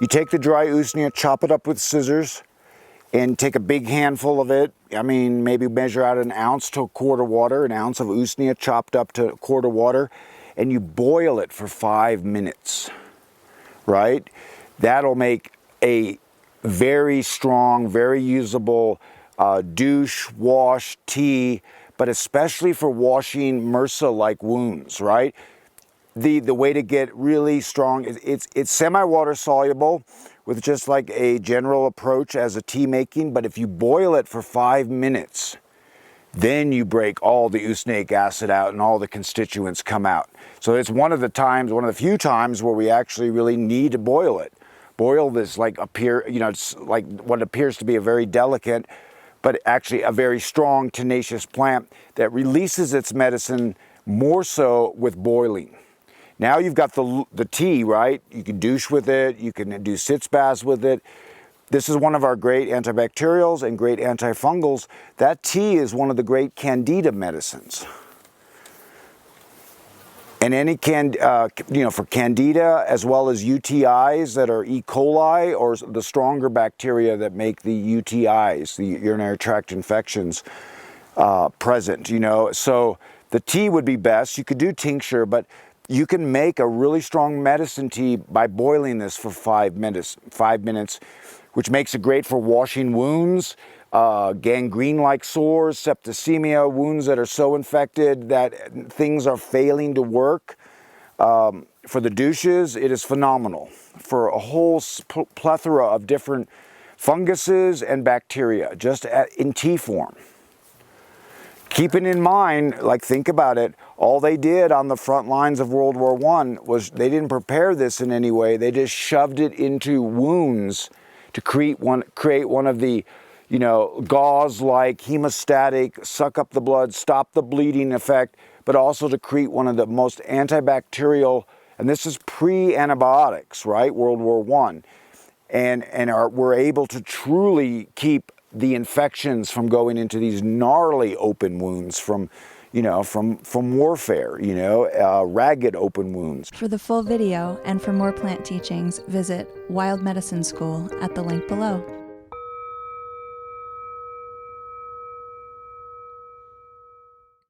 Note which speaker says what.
Speaker 1: You take the dry Usnea, chop it up with scissors, and take a big handful of it. I mean, maybe measure out an ounce to a quart of water, an ounce of Usnea chopped up to a quart of water, and you boil it for 5 minutes, right? That'll make a very strong, very usable douche, wash, tea, but especially for washing MRSA-like wounds, right? The way to get really strong, it's semi-water soluble with just like a general approach as a tea making, but if you boil it for 5 minutes, then you break all the usneic acid out and all the constituents come out. So it's one of the few times where we actually really need to boil it. Boil this it's like what appears to be a very delicate, but actually a very strong, tenacious plant that releases its medicine more so with boiling. Now you've got the tea, right? You can douche with it, you can do sitz baths with it. This is one of our great antibacterials and great antifungals. That tea is one of the great candida medicines. And any for candida as well as UTIs that are E. coli or the stronger bacteria that make the UTIs, the urinary tract infections, present, So the tea would be best. You could do tincture, but you can make a really strong medicine tea by boiling this for 5 minutes, which makes it great for washing wounds, gangrene-like sores, septicemia, wounds that are so infected that things are failing to work. For the douches, it is phenomenal for a whole plethora of different funguses and bacteria, just in tea form. Keeping in mind, think about it, all they did on the front lines of World War I was they didn't prepare this in any way. They just shoved it into wounds to create one of the, gauze-like, hemostatic, suck up the blood, stop the bleeding effect, but also to create one of the most antibacterial, and this is pre-antibiotics, right, World War I, and we're able to truly keep the infections from going into these gnarly open wounds from warfare, ragged open wounds.
Speaker 2: For the full video and for more plant teachings, visit Wild Medicine School at the link below.